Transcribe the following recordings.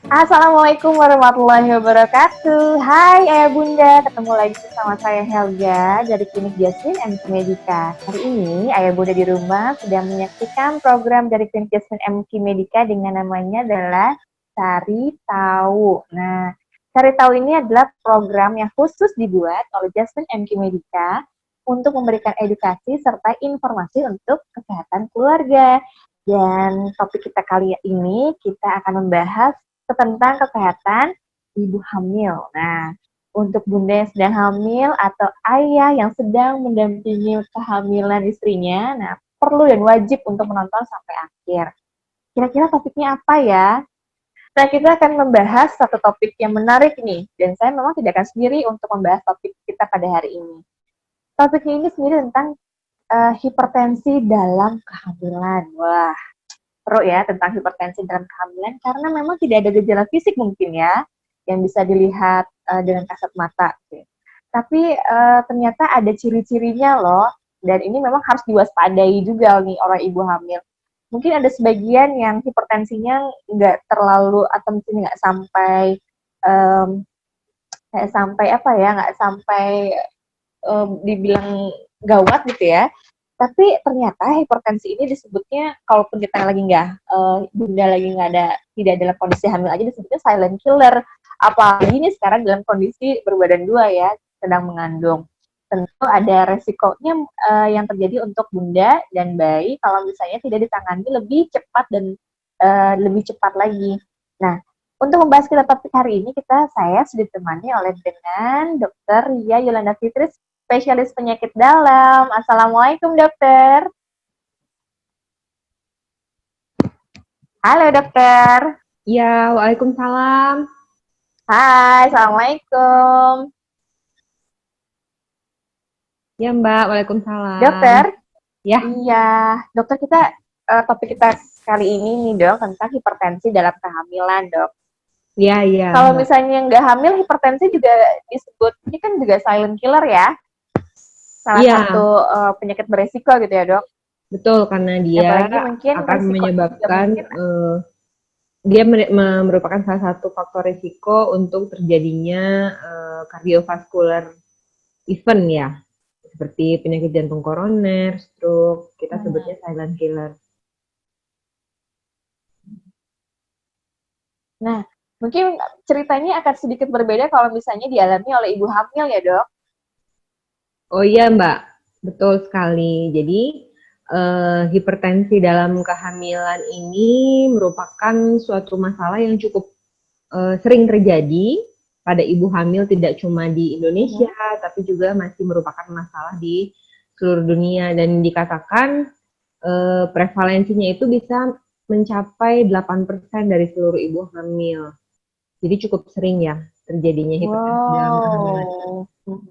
Assalamualaikum warahmatullahi wabarakatuh. Hai Ayah Bunda, ketemu lagi bersama saya Helga dari Klinik Jasmine MQ Medika. Hari ini Ayah Bunda di rumah sedang menyaksikan program dari Klinik Jasmine MQ Medika dengan namanya adalah Cari Tahu. Nah, Cari Tahu ini adalah program yang khusus dibuat oleh Jasmine MQ Medika untuk memberikan edukasi serta informasi untuk kesehatan keluarga. Dan topik kita kali ini kita akan membahas tentang kesehatan ibu hamil. Nah, untuk bunda yang sedang hamil atau ayah yang sedang mendampingi kehamilan istrinya, nah perlu dan wajib untuk menonton sampai akhir. Kira-kira topiknya apa ya? Nah, kita akan membahas satu topik yang menarik nih, dan saya memang tidak akan sendiri untuk membahas topik kita pada hari ini. Topiknya ini sendiri tentang hipertensi dalam kehamilan. Wah, seru ya tentang hipertensi dalam kehamilan karena memang tidak ada gejala fisik mungkin ya yang bisa dilihat dengan kasat mata. Gitu. Tapi ternyata ada ciri-cirinya loh dan ini memang harus diwaspadai juga nih orang ibu hamil. Mungkin ada sebagian yang hipertensinya nggak terlalu atau mungkin nggak sampai um, kayak sampai apa ya nggak sampai dibilang gawat gitu ya. Tapi ternyata hipertensi ini disebutnya, kalaupun kita lagi nggak, bunda lagi nggak ada, tidak dalam kondisi hamil aja disebutnya silent killer. Apalagi ini sekarang dalam kondisi berbadan dua ya, sedang mengandung. Tentu ada resikonya yang terjadi untuk bunda dan bayi kalau misalnya tidak ditangani lebih cepat dan lebih cepat lagi. Nah, untuk membahas kita topik hari ini, saya sudah ditemani oleh dengan Dokter Ria Yolanda Fitris, spesialis penyakit dalam. Assalamualaikum dokter. Halo dokter. Ya, waalaikumsalam. Hai, assalamualaikum. Ya, Mbak, waalaikumsalam. Dokter, Ya, iya, dokter kita topik kita kali ini nih dok tentang hipertensi dalam kehamilan dok. iya, Kalau Mbak. misalnya nggak hamil, hipertensi juga disebut, ini kan juga silent killer ya, salah Iya, satu penyakit beresiko gitu ya dok. betul karena dia Apalagi mungkin akan resikonya juga menyebabkan mungkin. dia merupakan salah satu faktor risiko untuk terjadinya kardiovaskular event ya, seperti penyakit jantung koroner, stroke, kita sebutnya silent killer. Nah, mungkin ceritanya akan sedikit berbeda kalau misalnya dialami oleh ibu hamil ya dok. Oh iya, Mbak, betul sekali. Jadi, hipertensi dalam kehamilan ini merupakan suatu masalah yang cukup sering terjadi pada ibu hamil tidak cuma di Indonesia, tapi juga masih merupakan masalah di seluruh dunia dan dikatakan prevalensinya itu bisa mencapai 8% dari seluruh ibu hamil. Jadi cukup sering ya terjadinya hipertensi dalam kehamilan. Wow.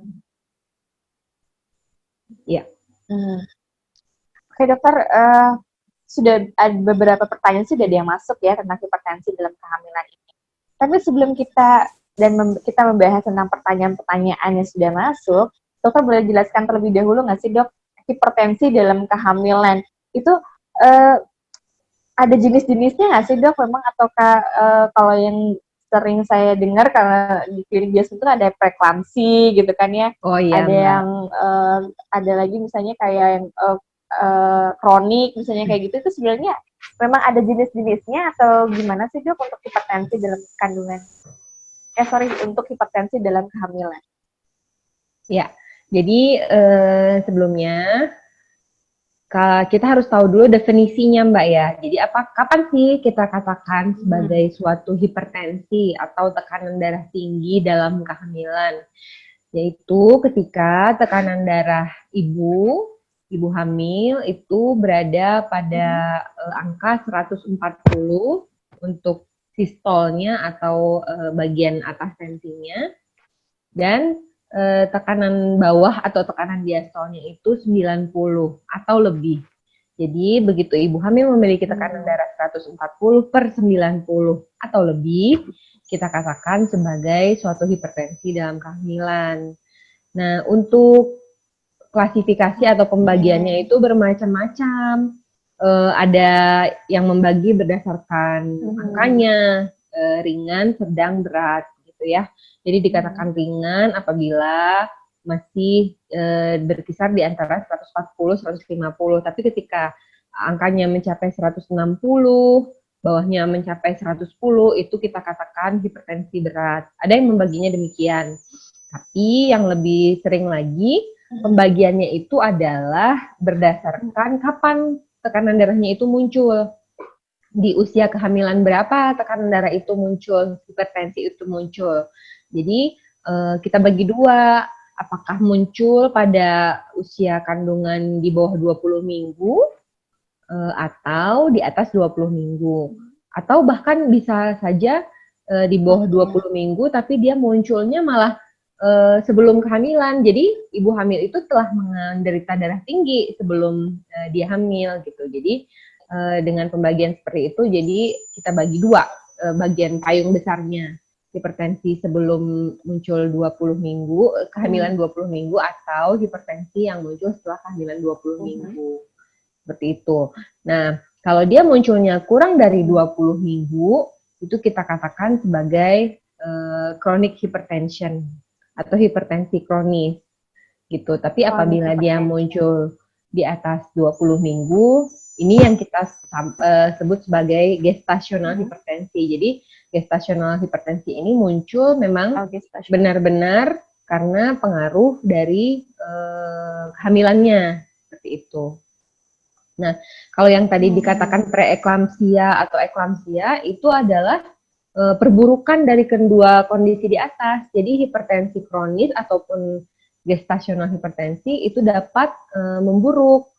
Ya. Oke dokter, sudah ada beberapa pertanyaan sudah ada yang masuk ya tentang hipertensi dalam kehamilan ini. Tapi sebelum kita kita membahas tentang pertanyaan-pertanyaan yang sudah masuk, dokter boleh jelaskan terlebih dahulu nggak sih dok, hipertensi dalam kehamilan itu uh, ada jenis-jenisnya nggak sih dok memang ataukah kalau yang sering saya dengar karena di klinik biasa itu ada preeklamsi gitu kan ya, Oh iya, ada Mbak. yang ada lagi misalnya kayak yang kronik misalnya kayak gitu, itu sebenarnya memang ada jenis-jenisnya atau gimana sih dok untuk hipertensi dalam kandungan? Untuk hipertensi dalam kehamilan. Ya. Jadi sebelumnya kita harus tahu dulu definisinya, Mbak ya. Jadi kapan sih kita katakan sebagai suatu hipertensi atau tekanan darah tinggi dalam kehamilan? Yaitu ketika tekanan darah ibu hamil itu berada pada angka 140 untuk sistolnya atau bagian atas tensinya, dan tekanan bawah atau tekanan diastolnya itu 90 atau lebih. Jadi begitu ibu hamil memiliki tekanan darah 140/90 atau lebih, kita katakan sebagai suatu hipertensi dalam kehamilan. Nah, untuk klasifikasi atau pembagiannya itu bermacam-macam. Ada yang membagi berdasarkan angkanya, ringan, sedang, berat gitu ya. Jadi dikatakan ringan apabila masih berkisar di antara 140-150. Tapi ketika angkanya mencapai 160, bawahnya mencapai 110, itu kita katakan hipertensi berat. Ada yang membaginya demikian. Tapi yang lebih sering lagi, pembagiannya itu adalah berdasarkan kapan tekanan darahnya itu muncul. Di usia kehamilan berapa tekanan darah itu muncul, hipertensi itu muncul. Jadi kita bagi dua, apakah muncul pada usia kandungan di bawah 20 minggu atau di atas 20 minggu. Atau bahkan bisa saja di bawah 20 minggu tapi dia munculnya malah sebelum kehamilan. Jadi ibu hamil itu telah menderita darah tinggi sebelum dia hamil gitu. Jadi dengan pembagian seperti itu, jadi kita bagi dua bagian payung besarnya. Hipertensi sebelum muncul 20 minggu, kehamilan 20 minggu, atau hipertensi yang muncul setelah kehamilan 20 minggu. Seperti itu. Nah, kalau dia munculnya kurang dari 20 minggu, itu kita katakan sebagai chronic hypertension atau hipertensi kronis gitu. Tapi apabila dia muncul di atas 20 minggu, ini yang kita sebut sebagai gestational hipertensi. Jadi gestational hipertensi ini muncul memang benar-benar karena pengaruh dari kehamilannya, seperti itu. Nah, kalau yang tadi dikatakan preeklamsia atau eklamsia itu adalah perburukan dari kedua kondisi di atas. Jadi hipertensi kronis ataupun gestasional hipertensi itu dapat memburuk.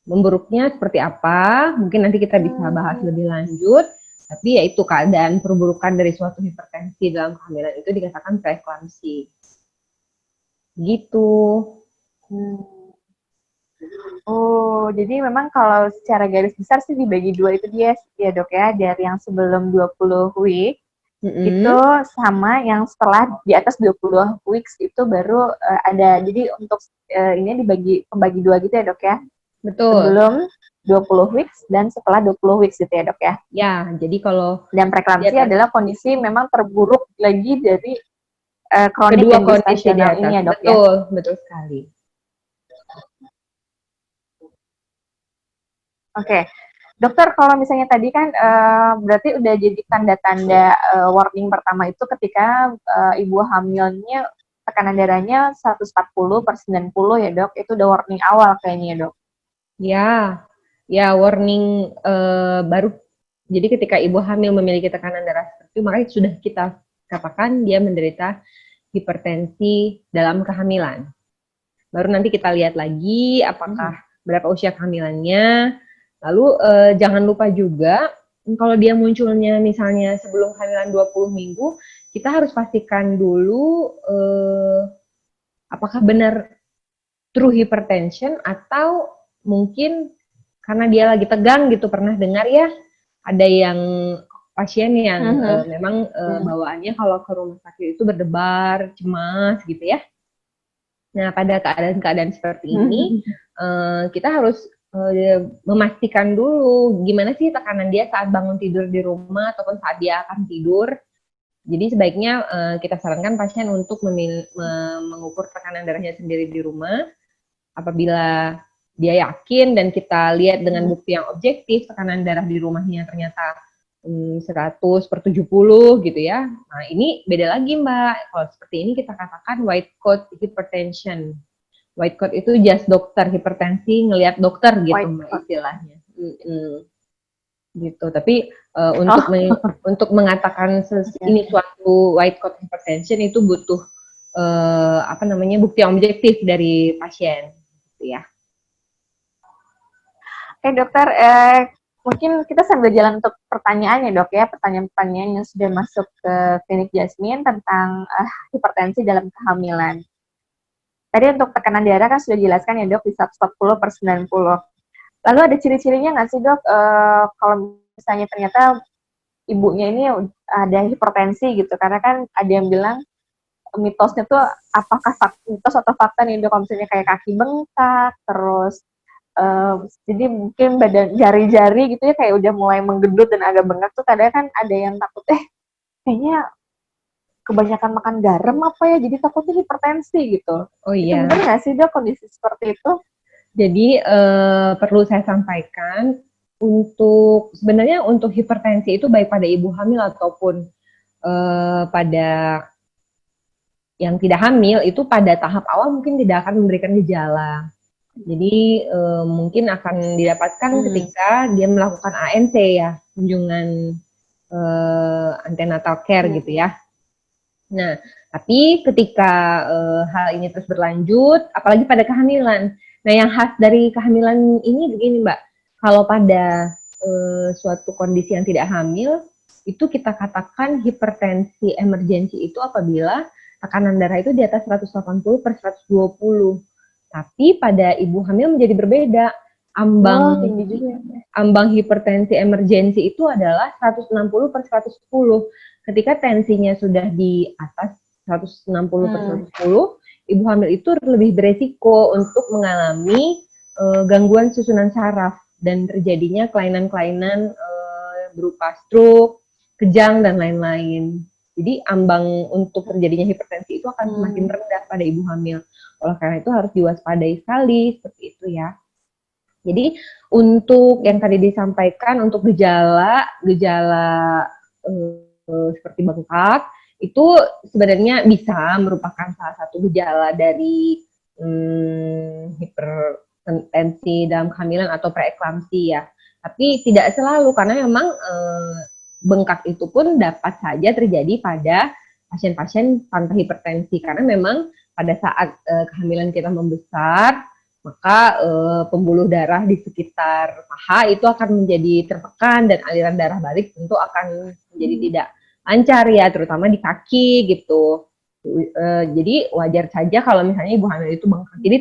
Memburuknya seperti apa? Mungkin nanti kita bisa bahas lebih lanjut. Tapi yaitu keadaan perburukan dari suatu hipertensi dalam kehamilan itu dikatakan preeklamsi. Gitu. Oh, jadi memang kalau secara garis besar sih dibagi dua itu dia ya dok ya, dari yang sebelum 20 week itu sama yang setelah di atas 20 weeks itu baru ada. Jadi untuk ini pembagi dua gitu ya dok ya? Betul. Sebelum 20 weeks dan setelah 20 weeks gitu ya dok ya? Ya, jadi kalau dan preeklamsi adalah kondisi memang terburuk lagi dari kronik kedua dan kondisi di atas. ini ya dok betul, ya? Betul sekali. Oke, dokter kalau misalnya tadi kan berarti udah jadi tanda-tanda warning pertama itu ketika ibu hamilnya tekanan darahnya 140/90 ya dok, itu udah warning awal kayaknya ya dok. Ya warning baru. Jadi ketika ibu hamil memiliki tekanan darah seperti itu, makanya sudah kita katakan dia menderita hipertensi dalam kehamilan. Baru nanti kita lihat lagi apakah berapa usia kehamilannya. Lalu jangan lupa juga kalau dia munculnya misalnya sebelum kehamilan 20 minggu, kita harus pastikan dulu apakah benar true hypertension atau mungkin karena dia lagi tegang gitu. Pernah dengar ya ada yang pasien yang memang bawaannya kalau ke rumah sakit itu berdebar, cemas gitu ya. Nah, pada keadaan-keadaan seperti ini kita harus memastikan dulu gimana sih tekanan dia saat bangun tidur di rumah ataupun saat dia akan tidur. Jadi sebaiknya kita sarankan pasien untuk mengukur tekanan darahnya sendiri di rumah. Apabila dia yakin dan kita lihat dengan bukti yang objektif tekanan darah di rumahnya ternyata 100/70 gitu ya. Nah, ini beda lagi Mbak. Kalau seperti ini kita katakan white coat hypertension. White coat itu jas dokter, hipertensi ngelihat dokter gitu Mbak istilahnya. Gitu. Tapi untuk mengatakan ini suatu white coat hypertension itu butuh bukti yang objektif dari pasien gitu ya. Oke dokter, mungkin kita sambil jalan untuk pertanyaannya dok ya, pertanyaan-pertanyaan yang sudah masuk ke klinik Jasmine tentang hipertensi dalam kehamilan. Tadi untuk tekanan darah kan sudah dijelaskan ya dok di 140/90. Lalu ada ciri-cirinya nggak sih dok kalau misalnya ternyata ibunya ini ada hipertensi gitu? Karena kan ada yang bilang mitosnya tuh apakah mitos atau fakta nih dok, kalau misalnya kayak kaki bengkak, terus jadi mungkin badan jari-jari gitu ya kayak udah mulai menggendut dan agak bengkak tuh kadang kan ada yang takut kayaknya kebanyakan makan garam apa ya jadi takutnya hipertensi gitu. Oh Itu iya. benar nggak sih Dok kondisi seperti itu? Jadi perlu saya sampaikan sebenarnya untuk hipertensi itu baik pada ibu hamil ataupun pada yang tidak hamil itu pada tahap awal mungkin tidak akan memberikan gejala. Jadi mungkin akan didapatkan ketika dia melakukan ANC ya, kunjungan antenatal care gitu ya. Nah, tapi ketika hal ini terus berlanjut, apalagi pada kehamilan. Nah, yang khas dari kehamilan ini begini, Mbak. Kalau pada suatu kondisi yang tidak hamil, itu kita katakan hipertensi emergensi itu apabila tekanan darah itu di atas 180/120. Tapi pada ibu hamil menjadi berbeda. Ambang hipertensi emergensi itu adalah 160/110. Ketika tensinya sudah di atas 160/110, ibu hamil itu lebih beresiko untuk mengalami gangguan susunan saraf dan terjadinya kelainan-kelainan berupa stroke, kejang, dan lain-lain. Jadi ambang untuk terjadinya hipertensi itu akan semakin rendah pada ibu hamil. Oleh karena itu harus diwaspadai sekali, seperti itu ya. Jadi untuk yang tadi disampaikan untuk gejala seperti bengkak itu sebenarnya bisa merupakan salah satu gejala dari hipertensi dalam kehamilan atau preeklamsi ya. Tapi tidak selalu karena memang bengkak itu pun dapat saja terjadi pada pasien-pasien tanpa hipertensi karena memang pada saat kehamilan kita membesar maka pembuluh darah di sekitar paha itu akan menjadi tertekan dan aliran darah balik tentu akan menjadi tidak lancar ya, terutama di kaki gitu. Jadi wajar saja kalau misalnya ibu hamil itu bengkak. Jadi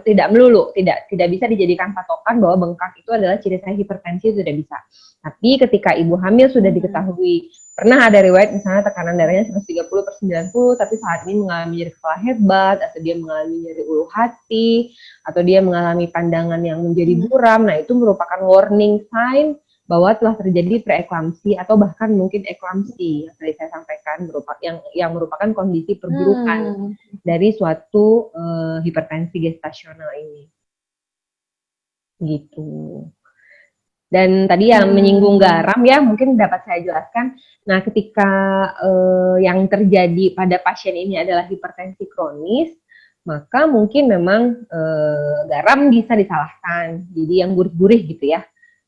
tidak melulu, tidak bisa dijadikan patokan bahwa bengkak itu adalah ciri khas hipertensi, sudah bisa. Tapi ketika ibu hamil sudah diketahui pernah ada riwayat misalnya tekanan darahnya 130/90 tapi saat ini mengalami nyeri kepala hebat atau dia mengalami nyeri ulu hati atau dia mengalami pandangan yang menjadi buram, nah itu merupakan warning sign bahwa telah terjadi preeklamsi atau bahkan mungkin eklamsi yang tadi saya sampaikan yang merupakan kondisi perburukan dari suatu hipertensi gestasional ini. Gitu. Dan tadi yang menyinggung garam ya mungkin dapat saya jelaskan. Nah, ketika yang terjadi pada pasien ini adalah hipertensi kronis, maka mungkin memang garam bisa disalahkan. Jadi yang gurih-gurih gitu ya.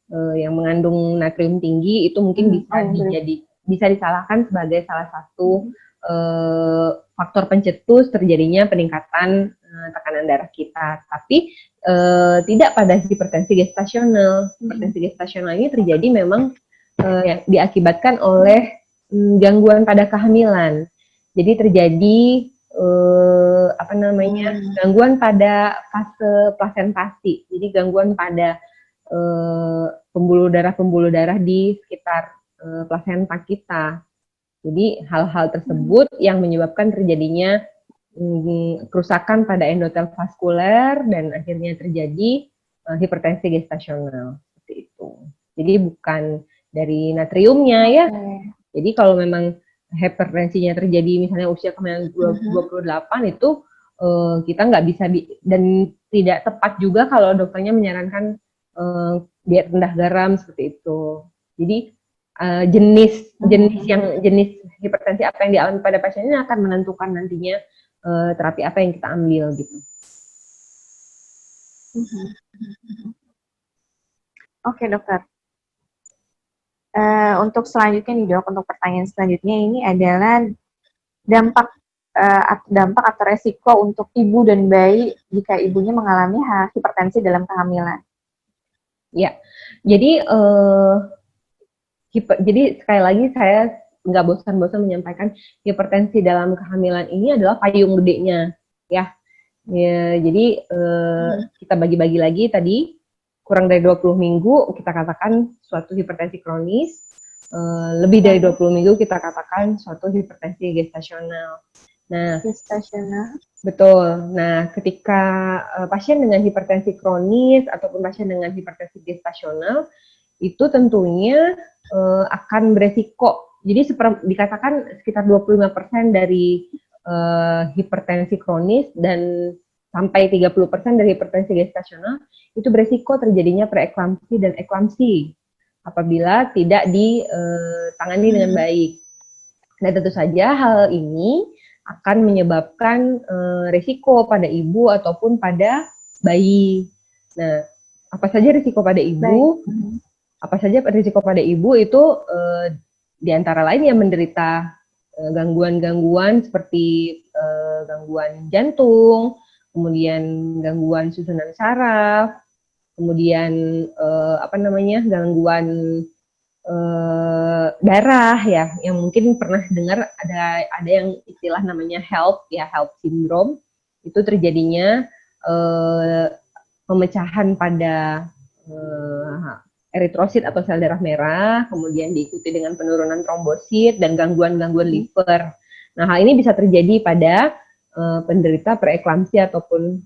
Yang mengandung natrium tinggi itu mungkin bisa disalahkan sebagai salah satu faktor pencetus terjadinya peningkatan tekanan darah kita. Tapi tidak pada hipertensi gestasional. Hipertensi gestasional ini terjadi memang yang diakibatkan oleh gangguan pada kehamilan. Jadi terjadi gangguan pada fase plasentasi. Jadi gangguan pada pembuluh darah di sekitar plasenta kita. Jadi hal-hal tersebut yang menyebabkan terjadinya kerusakan pada endotel vaskuler dan akhirnya terjadi hipertensi gestasional seperti itu. Jadi bukan dari natriumnya ya. Jadi kalau memang hipertensinya terjadi misalnya usia kehamilan 28 itu kita nggak bisa dan tidak tepat juga kalau dokternya menyarankan diet rendah garam seperti itu. Jadi jenis hipertensi apa yang dialami pada pasien ini akan menentukan nantinya terapi apa yang kita ambil gitu. Oke dokter. Untuk selanjutnya nih dok, untuk pertanyaan selanjutnya ini adalah dampak atau resiko untuk ibu dan bayi jika ibunya mengalami hipertensi dalam kehamilan. Ya, jadi sekali lagi saya nggak bosan-bosan menyampaikan hipertensi dalam kehamilan ini adalah payung gedenya, ya. Jadi kita bagi-bagi lagi tadi kurang dari 20 minggu kita katakan suatu hipertensi kronis, lebih dari 20 minggu kita katakan suatu hipertensi gestasional. Nah, Gestasional. betul. Nah, ketika pasien dengan hipertensi kronis ataupun pasien dengan hipertensi gestasional itu tentunya akan beresiko. Jadi dikatakan sekitar 25% dari hipertensi kronis dan sampai 30% dari hipertensi gestasional itu beresiko terjadinya preeklamsi dan eklamsi apabila tidak ditangani dengan baik. Nah, tentu saja hal ini akan menyebabkan risiko pada ibu ataupun pada bayi. Nah, apa saja risiko pada ibu? Apa saja risiko pada ibu itu di antara lain yang menderita gangguan-gangguan seperti gangguan jantung, kemudian gangguan susunan saraf, kemudian gangguan darah ya, yang mungkin pernah dengar ada yang istilah namanya HELLP ya, HELLP syndrome. Itu terjadinya pemecahan pada eritrosit atau sel darah merah, kemudian diikuti dengan penurunan trombosit dan gangguan-gangguan liver. Nah, hal ini bisa terjadi pada penderita preeklamsi ataupun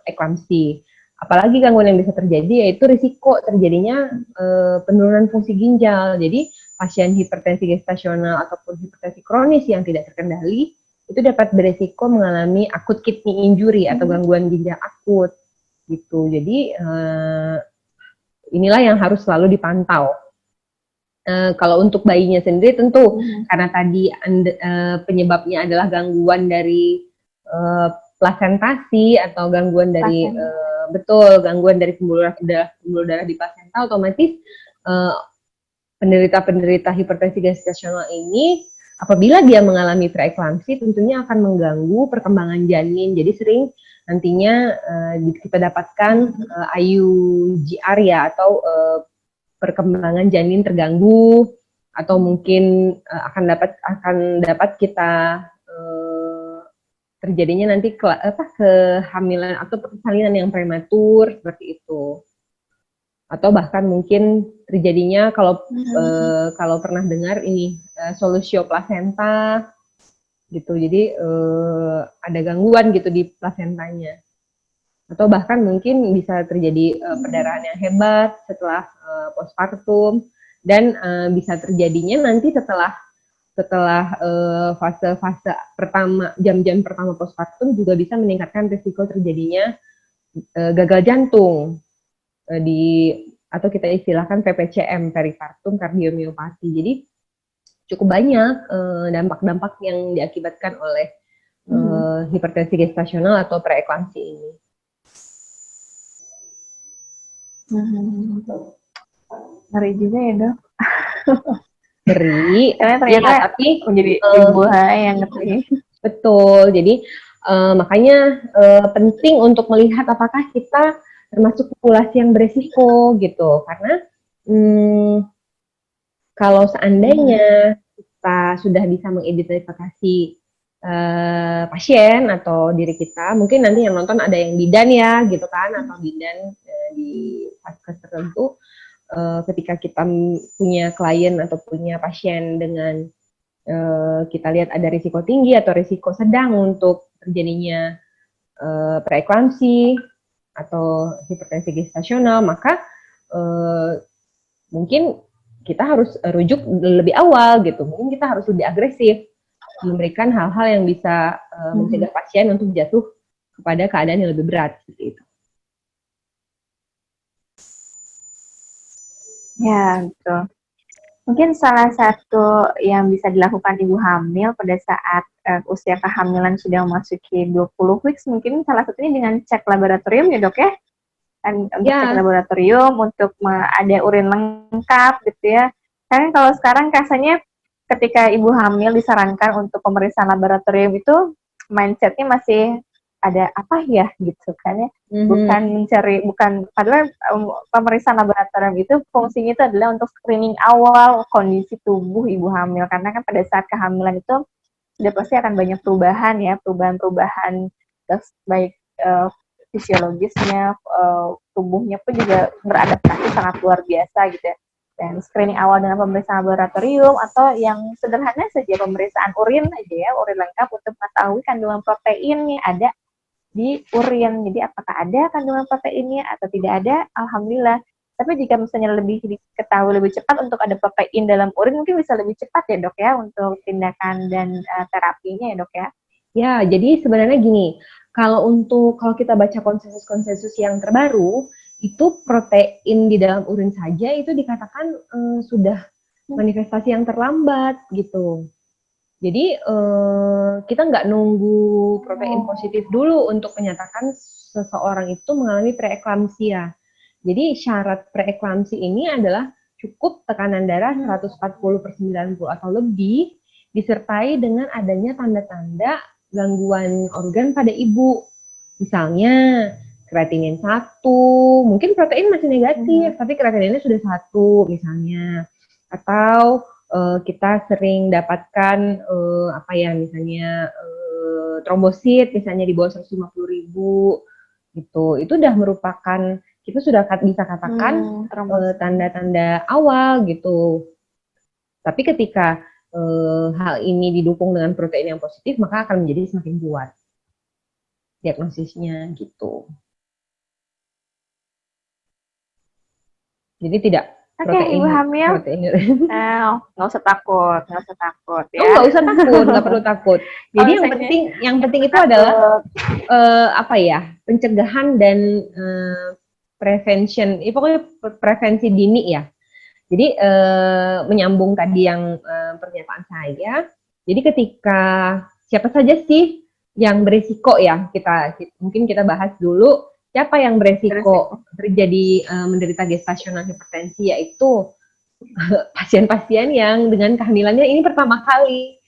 eklamsi. Apalagi gangguan yang bisa terjadi yaitu risiko terjadinya penurunan fungsi ginjal. Jadi pasien hipertensi gestasional ataupun hipertensi kronis yang tidak terkendali itu dapat beresiko mengalami akut kidney injury atau gangguan ginjal akut gitu. Jadi inilah yang harus selalu dipantau. Kalau untuk bayinya sendiri tentu karena tadi penyebabnya adalah gangguan dari plasentasi atau gangguan dari gangguan dari pembuluh darah di plasenta, otomatis penderita hipertensi gestasional ini apabila dia mengalami preeklamsi tentunya akan mengganggu perkembangan janin. Jadi sering nantinya kita dapatkan IUGR ya, atau perkembangan janin terganggu, atau mungkin akan dapat kita terjadinya nanti kehamilan atau persalinan yang prematur seperti itu. Atau bahkan mungkin terjadinya kalau pernah dengar ini solusio plasenta gitu. Jadi ada gangguan gitu di plasentanya. Atau bahkan mungkin bisa terjadi perdarahan yang hebat setelah postpartum, dan bisa terjadinya nanti setelah fase-fase pertama, jam-jam pertama postpartum juga bisa meningkatkan risiko terjadinya gagal jantung atau kita istilahkan PPCM, peripartum kardiomiopati. Jadi cukup banyak dampak-dampak yang diakibatkan oleh hipertensi gestasional atau preeklamsi ini. Ngeri juga ya, Dok. Ngeri. Karena ternyata ya, tapi menjadi ibu yang ngeri. Betul. Jadi makanya penting untuk melihat apakah kita termasuk populasi yang beresiko gitu. Karena kalau seandainya kita sudah bisa mengidentifikasi pasien atau diri kita, mungkin nanti yang nonton ada yang bidan ya gitu kan, atau bidan di vaskes tertentu, ketika kita punya klien atau punya pasien dengan kita lihat ada risiko tinggi atau risiko sedang untuk terjadinya preeklamsi atau hipertensi gestasional, maka mungkin kita harus rujuk lebih awal gitu. Mungkin kita harus lebih agresif memberikan hal-hal yang bisa mencegah pasien untuk jatuh kepada keadaan yang lebih berat seperti itu. Ya, betul. Mungkin salah satu yang bisa dilakukan ibu hamil pada saat usia kehamilan sudah memasuki 20 weeks, mungkin salah satunya dengan cek laboratorium ya, Dok ya? Dan untuk cek laboratorium, untuk ada urin lengkap gitu ya. Karena kalau sekarang rasanya ketika ibu hamil disarankan untuk pemeriksaan laboratorium itu mindsetnya masih ada apa ya gitu kan ya, padahal pemeriksaan laboratorium itu fungsinya itu adalah untuk screening awal kondisi tubuh ibu hamil, karena kan pada saat kehamilan itu sudah pasti akan banyak perubahan ya, perubahan baik fisiologisnya, tubuhnya pun juga beradaptasi sangat luar biasa gitu ya. Dan screening awal dengan pemeriksaan laboratorium atau yang sederhana saja pemeriksaan urin aja ya, urin lengkap untuk mengetahui kandungan proteinnya ada di urin. Jadi apakah ada kandungan proteinnya atau tidak ada, alhamdulillah. Tapi jika misalnya lebih diketahui lebih cepat untuk ada protein dalam urin, mungkin bisa lebih cepat ya dok ya untuk tindakan dan terapinya ya dok ya. Ya, jadi sebenarnya gini, kalau kita baca konsensus-konsensus yang terbaru, itu protein di dalam urin saja itu dikatakan sudah manifestasi yang terlambat gitu. Jadi kita nggak nunggu protein positif dulu untuk menyatakan seseorang itu mengalami preeklamsia. Jadi syarat preeklamsi ini adalah cukup tekanan darah 140/90 atau lebih, disertai dengan adanya tanda-tanda gangguan organ pada ibu. Misalnya kreatinin 1, mungkin protein masih negatif, tapi kreatininnya sudah 1 misalnya. Atau kita sering dapatkan misalnya trombosit misalnya di bawah 150.000 gitu. Itu udah merupakan, kita sudah bisa katakan tanda-tanda awal gitu. Tapi ketika hal ini didukung dengan protein yang positif, maka akan menjadi semakin kuat diagnosisnya gitu. Jadi tidak protein, Ibu hamil, nggak usah takut ya. Nggak usah takut, nggak perlu takut. Jadi yang penting itu adalah pencegahan dan prevention. Pokoknya prevensi dini ya. Jadi menyambung tadi yang pernyataan saya. Jadi ketika siapa saja sih yang berisiko ya, mungkin kita bahas dulu siapa yang berisiko terjadi menderita gestasional hipertensi, yaitu pasien-pasien yang dengan kehamilannya ini pertama kali.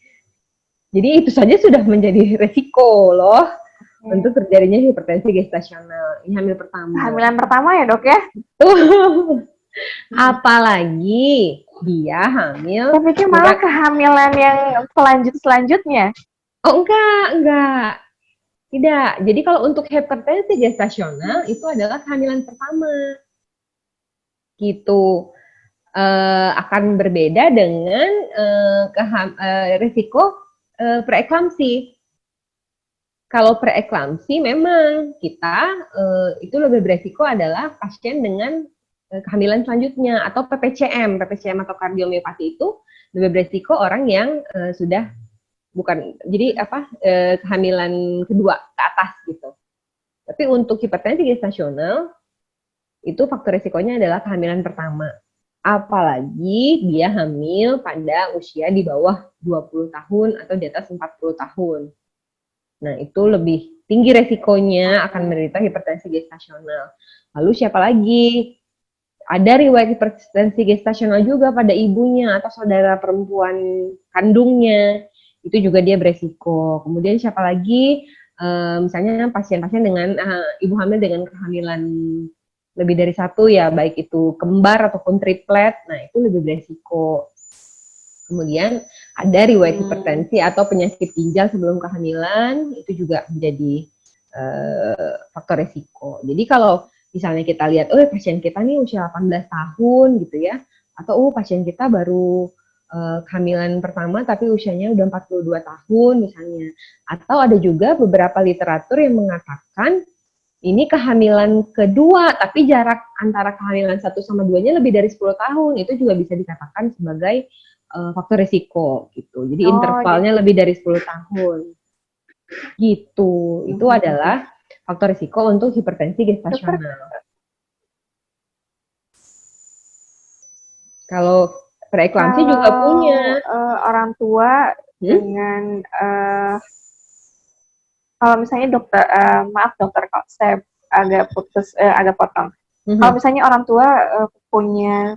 Jadi itu saja sudah menjadi resiko loh untuk terjadinya hipertensi gestasional. Ini hamil pertama. Kehamilan pertama ya dok ya? Apalagi dia hamil. Saya pikir malah kehamilan yang selanjutnya. Oh enggak. Tidak. Jadi kalau untuk hipertensi gestasional itu adalah kehamilan pertama. Gitu. Akan berbeda dengan risiko preeklamsi. Kalau preeklamsi memang kita itu lebih beresiko adalah pasien dengan kehamilan selanjutnya atau PPCM atau kardiomiopati itu lebih beresiko orang yang sudah kehamilan kedua ke atas gitu. Tapi untuk hipertensi gestasional itu faktor risikonya adalah kehamilan pertama. Apalagi dia hamil pada usia di bawah 20 tahun atau di atas 40 tahun. Nah, itu lebih tinggi resikonya akan menderita hipertensi gestasional. Lalu siapa lagi? Ada riwayat hipertensi gestasional juga pada ibunya atau saudara perempuan kandungnya. Itu juga dia beresiko. Kemudian siapa lagi? Misalnya pasien-pasien dengan ibu hamil dengan kehamilan lebih dari 1 ya, baik itu kembar ataupun triplet, nah itu lebih beresiko. Kemudian ada riwayat hipertensi atau penyakit ginjal sebelum kehamilan, itu juga menjadi faktor resiko. Jadi kalau misalnya kita lihat, pasien kita nih usia 18 tahun gitu ya, atau pasien kita baru kehamilan pertama tapi usianya udah 42 tahun misalnya. Atau ada juga beberapa literatur yang mengatakan ini kehamilan kedua, tapi jarak antara kehamilan 1 sama 2-nya lebih dari 10 tahun. Itu juga bisa dikatakan sebagai faktor risiko gitu. Jadi intervalnya lebih dari 10 tahun. Gitu. Itu adalah faktor risiko untuk hipertensi gestasional. Kalau preeklamsi juga punya. Orang tua dengan kalau misalnya dokter, maaf dokter kalau saya agak potong. Kalau misalnya orang tua punya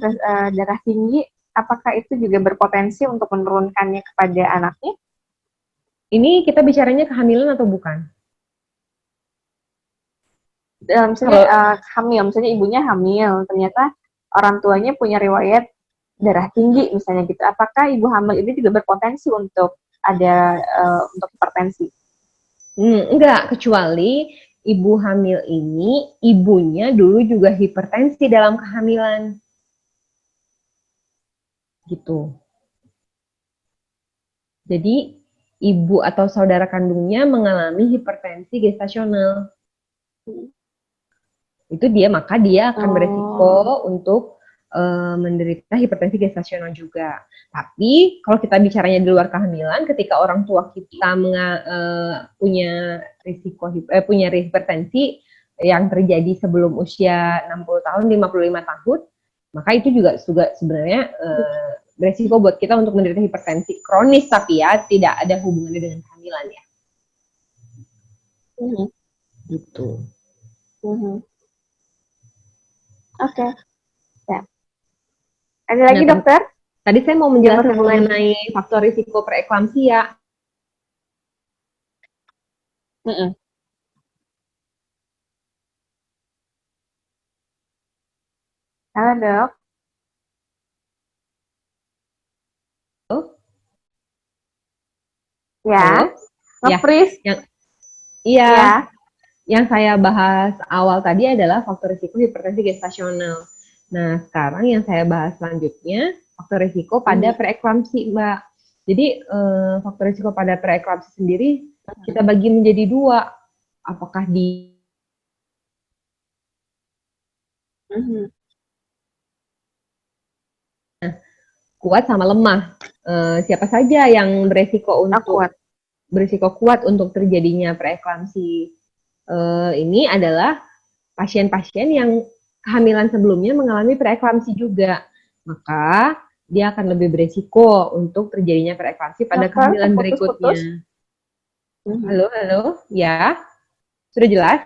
darah tinggi, apakah itu juga berpotensi untuk menurunkannya kepada anaknya? Ini kita bicaranya kehamilan atau bukan? Misalnya misalnya ibunya hamil, ternyata orang tuanya punya riwayat darah tinggi misalnya gitu. Apakah ibu hamil ini juga berpotensi untuk untuk hipertensi? Enggak, kecuali ibu hamil ini ibunya dulu juga hipertensi dalam kehamilan. gitu. Jadi ibu atau saudara kandungnya mengalami hipertensi gestasional. Itu maka dia akan beresiko untuk menderita hipertensi gestasional juga. Tapi kalau kita bicaranya di luar kehamilan, ketika orang tua kita punya punya hipertensi yang terjadi sebelum usia 60 tahun, 55 tahun, maka itu juga sebenarnya beresiko buat kita untuk menderita hipertensi kronis, tapi ya tidak ada hubungannya dengan kehamilan ya. Gitu. Oke. Ya. Ada lagi dokter? Tadi saya mau menjelaskan mengenai faktor risiko preeklamsia. Halo dok. Ya. Nge-freeze. Iya. Yang saya bahas awal tadi adalah faktor risiko hipertensi gestasional. Nah, sekarang yang saya bahas selanjutnya faktor risiko pada preeklamsi, Mbak. Jadi faktor risiko pada preeklamsi sendiri kita bagi menjadi dua. Apakah kuat sama lemah. Siapa saja yang beresiko kuat untuk terjadinya preeklamsi ini adalah pasien-pasien yang kehamilan sebelumnya mengalami preeklamsi juga. Maka dia akan lebih beresiko untuk terjadinya preeklamsi pada kehamilan berikutnya. Halo, ya, sudah jelas?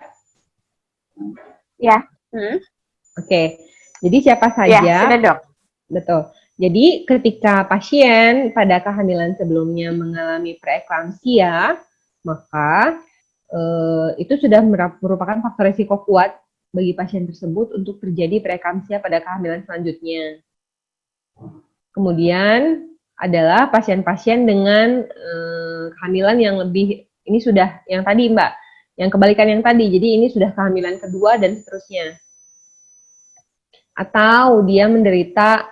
Ya. Oke, jadi siapa saja? Ya, sudah dok. Betul. Jadi ketika pasien pada kehamilan sebelumnya mengalami preeklamsia, maka itu sudah merupakan faktor risiko kuat bagi pasien tersebut untuk terjadi preeklamsia pada kehamilan selanjutnya. Kemudian adalah pasien-pasien dengan kehamilan yang lebih, ini sudah yang tadi Mbak, yang kebalikan yang tadi, jadi ini sudah kehamilan kedua dan seterusnya. Atau dia menderita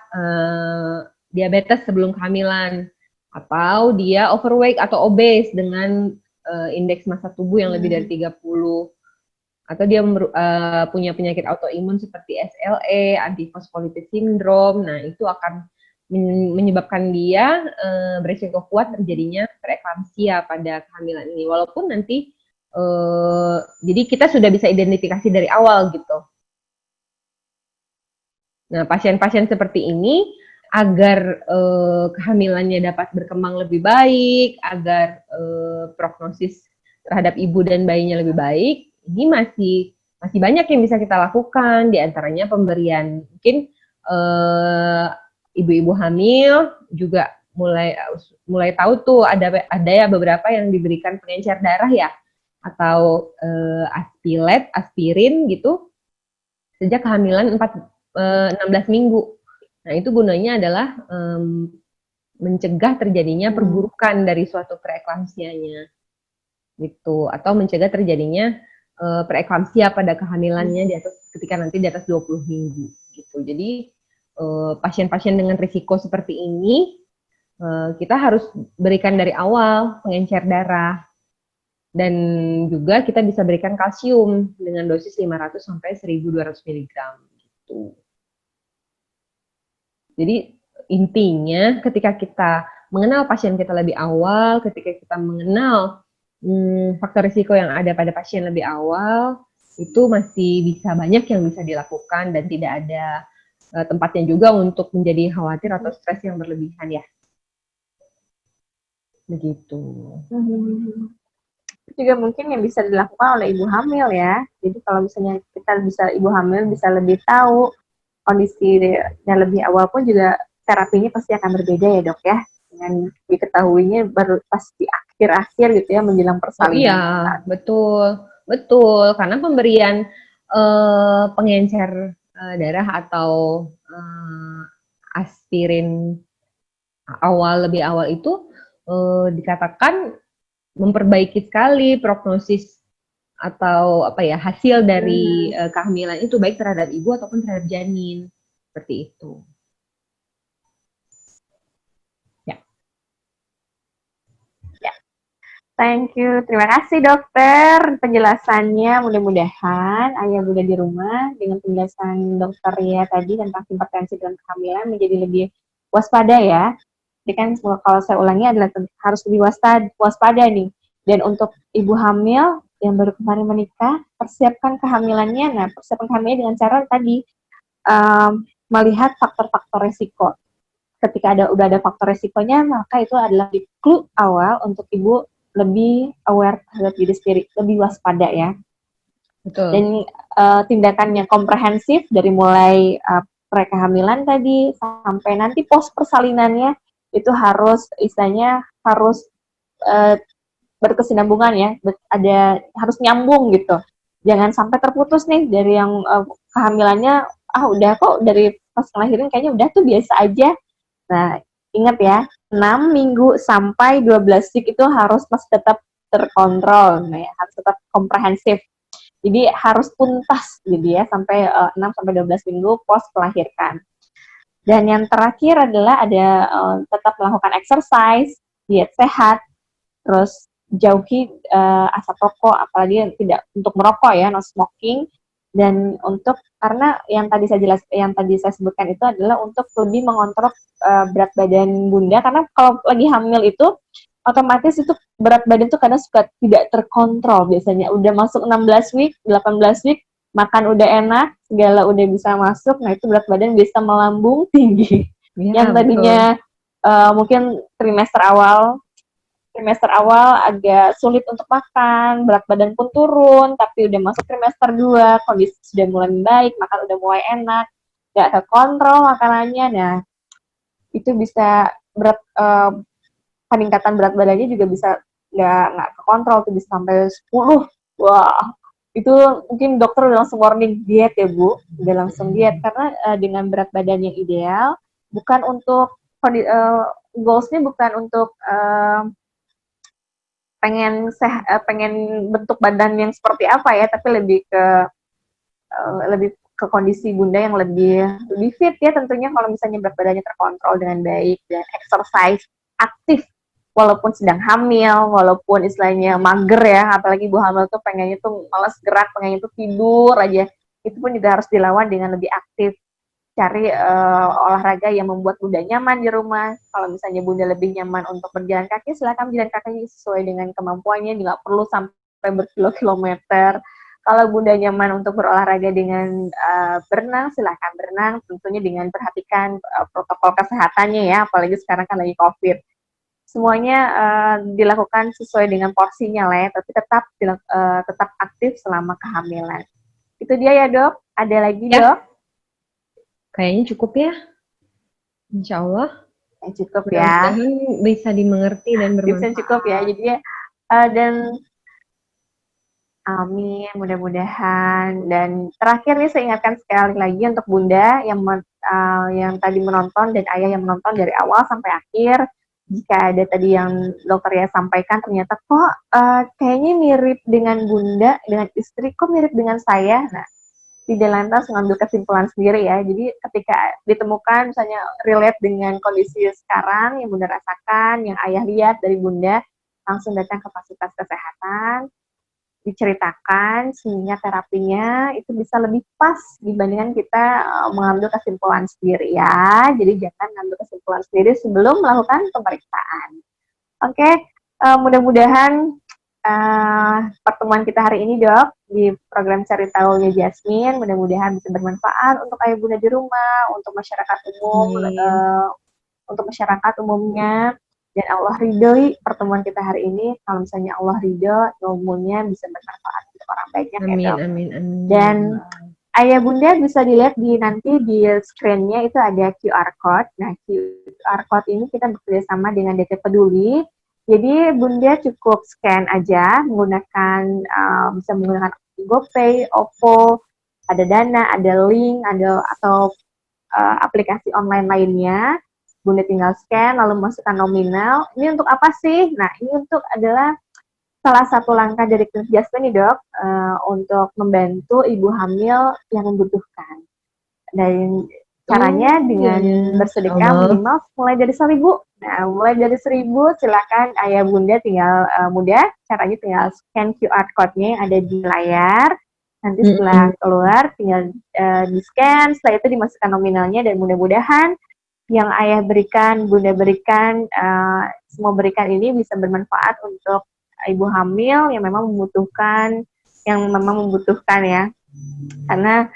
diabetes sebelum kehamilan, atau dia overweight atau obese dengan indeks massa tubuh yang lebih dari 30, atau dia punya penyakit autoimun seperti SLE, antifosfolipids syndrome. Nah, itu akan menyebabkan dia berisiko kuat terjadinya preeklamsia pada kehamilan ini. Walaupun nanti jadi kita sudah bisa identifikasi dari awal gitu. Nah, pasien-pasien seperti ini agar kehamilannya dapat berkembang lebih baik, agar prognosis terhadap ibu dan bayinya lebih baik, ini masih banyak yang bisa kita lakukan. Di antaranya pemberian, mungkin ibu-ibu hamil juga mulai tahu tuh ada ya beberapa yang diberikan pengencer darah ya, atau aspirin gitu sejak kehamilan 16 minggu. Nah, itu gunanya adalah mencegah terjadinya perburukan dari suatu preeklamsianya. Gitu, atau mencegah terjadinya preeklamsia pada kehamilannya ketika nanti di atas 20 minggu gitu. Jadi pasien-pasien dengan risiko seperti ini kita harus berikan dari awal pengencer darah. Dan juga kita bisa berikan kalsium dengan dosis 500 sampai 1200 mg gitu. Jadi intinya ketika kita mengenal pasien kita lebih awal, ketika kita mengenal faktor risiko yang ada pada pasien lebih awal, itu masih bisa banyak yang bisa dilakukan dan tidak ada tempatnya juga untuk menjadi khawatir atau stres yang berlebihan ya. Begitu. Itu juga mungkin yang bisa dilakukan oleh ibu hamil ya. Jadi kalau misalnya ibu hamil bisa lebih tahu kondisinya lebih awal pun juga terapinya pasti akan berbeda ya dok ya, dengan diketahuinya baru pas di akhir-akhir gitu ya menjelang persalinan. Iya, betul. Karena pemberian pengencer darah atau aspirin lebih awal itu dikatakan memperbaiki sekali prognosis atau hasil dari kehamilan itu baik terhadap ibu ataupun terhadap janin, seperti itu. Thank you. Terima kasih dokter penjelasannya. Mudah-mudahan ayah bunda di rumah dengan penjelasan dokter ya tadi tentang hipertensi dan kehamilan menjadi lebih waspada ya. Jadi kan kalau saya ulangi adalah harus lebih waspada nih. Dan untuk ibu hamil yang baru kemarin menikah, persiapkan kehamilannya. Nah, persiapkan kehamilannya dengan cara tadi melihat faktor-faktor resiko. Ketika udah ada faktor resikonya, maka itu adalah clue awal untuk ibu lebih aware terhadap diri sendiri, lebih waspada ya. Betul. Dan tindakan yang komprehensif dari mulai kehamilan tadi sampai nanti pos persalinannya itu harus istilahnya harus berkesinambungan ya, harus nyambung gitu. Jangan sampai terputus nih dari yang kehamilannya udah kok dari pas ngelahirin kayaknya udah tuh biasa aja. Nah, ingat ya, 6 minggu sampai 12 week itu harus masih tetap terkontrol, nah, ya, harus tetap komprehensif. Jadi harus tuntas gitu ya sampai 6 sampai 12 minggu pos melahirkan. Dan yang terakhir adalah ada tetap melakukan exercise, diet sehat, terus jauhi asap rokok, apalagi yang tidak untuk merokok ya, no smoking. Dan untuk karena yang tadi saya sebutkan itu adalah untuk lebih mengontrol berat badan bunda, karena kalau lagi hamil itu otomatis itu berat badan tuh kadang suka tidak terkontrol biasanya. Udah masuk 16 week, 18 week, makan udah enak, segala udah bisa masuk, nah itu berat badan bisa melambung tinggi. Ya, Yang tadinya mungkin trimester awal agak sulit untuk makan, berat badan pun turun, tapi udah masuk trimester 2, kondisi sudah mulai baik, makan udah mulai enak, gak terkontrol makanannya, nah itu bisa peningkatan berat badannya juga bisa nggak kekontrol, tuh bisa sampai 10. Wah, itu mungkin dokter udah langsung warning diet ya Bu, udah langsung diet, karena dengan berat badan yang ideal, bukan untuk goalsnya bukan untuk pengen bentuk badan yang seperti apa ya, tapi lebih ke kondisi bunda yang lebih fit ya tentunya kalau misalnya berat badannya terkontrol dengan baik dan exercise aktif walaupun sedang hamil, walaupun istilahnya mager ya, apalagi ibu hamil tuh pengennya tuh malas gerak, pengennya tuh tidur aja, itu pun juga harus dilawan dengan lebih aktif. Cari olahraga yang membuat bunda nyaman di rumah. Kalau misalnya bunda lebih nyaman untuk berjalan kaki, silakan berjalan kaki sesuai dengan kemampuannya, nggak perlu sampai berkilo-kilometer. Kalau bunda nyaman untuk berolahraga dengan berenang, silakan berenang, tentunya dengan perhatikan protokol kesehatannya ya, apalagi sekarang kan lagi COVID. Semuanya dilakukan sesuai dengan porsinya lah ya, tapi tetap aktif selama kehamilan. Itu dia ya dok. Ada lagi ya, dok? Kayaknya cukup ya. Insya Allah. Cukup ya. Mudah-mudahan bisa dimengerti dan bermanfaat. Bisa cukup ya. Jadi dan amin, mudah-mudahan. Dan terakhir nih saya ingatkan sekali lagi untuk bunda yang tadi menonton dan ayah yang menonton dari awal sampai akhir. Jika ada tadi yang dokter ya sampaikan ternyata kok kayaknya mirip dengan bunda, dengan istri, kok mirip dengan saya. Nah, tidak lantas mengambil kesimpulan sendiri ya. Jadi ketika ditemukan misalnya relate dengan kondisi sekarang yang bunda rasakan, yang ayah lihat dari bunda, langsung datang ke fasilitas kesehatan, diceritakan sehingga terapinya itu bisa lebih pas dibandingkan kita mengambil kesimpulan sendiri ya. Jadi jangan mengambil kesimpulan sendiri sebelum melakukan pemeriksaan. Oke, mudah-mudahan pertemuan kita hari ini dok di program Cari Tahunya Jasmine mudah-mudahan bisa bermanfaat untuk ayah bunda di rumah, untuk masyarakat umum, untuk masyarakat umumnya, dan Allah ridhoi pertemuan kita hari ini. Kalau misalnya Allah ridho, ilmunya bisa bermanfaat untuk orang banyak amin, ya dok. Amin. Dan ayah bunda bisa dilihat nanti di screen-nya itu ada QR code. Nah QR code ini kita bekerjasama dengan DT Peduli. Jadi bunda cukup scan aja bisa menggunakan GoPay, OVO, ada Dana, ada Link, atau aplikasi online lainnya. Bunda tinggal scan lalu masukkan nominal. Ini untuk apa sih? Nah ini untuk adalah salah satu langkah dari klinik Jasmine nih dok untuk membantu ibu hamil yang membutuhkan. Dan Caranya Iya, dengan iya. bersedekah Allah. minimal mulai dari 1.000. Nah, mulai dari 1.000 silakan ayah bunda tinggal mudah. Caranya tinggal scan QR code-nya yang ada di layar. Nanti setelah Mm-mm. keluar tinggal di scan. Setelah itu dimasukkan nominalnya dan mudah-mudahan yang ayah berikan, bunda berikan, semua berikan ini bisa bermanfaat untuk ibu hamil yang memang membutuhkan ya. Karena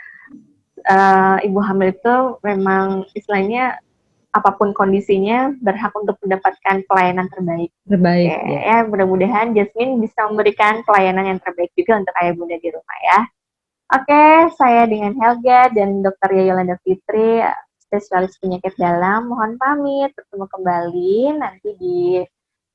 ibu hamil itu memang istilahnya apapun kondisinya berhak untuk mendapatkan pelayanan terbaik. Oke, Terbaik ya. ya mudah-mudahan Jasmine bisa memberikan pelayanan yang terbaik juga untuk ayah bunda di rumah ya. Oke, saya dengan Helga dan Dr. Yolanda Fitri, spesialis penyakit dalam, mohon pamit. Bertemu kembali nanti di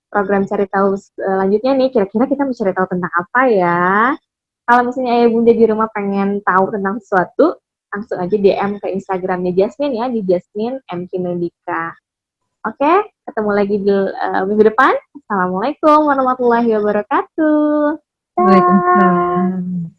program cari tahu selanjutnya nih. Kira-kira kita mau cari tahu tentang apa ya? Kalau misalnya ayah bunda di rumah pengen tahu tentang sesuatu, langsung aja DM ke Instagramnya Jasmine ya, di Jasmine MK Medika. Oke, ketemu lagi di minggu depan. Assalamualaikum warahmatullahi wabarakatuh. Dah. Waalaikumsalam.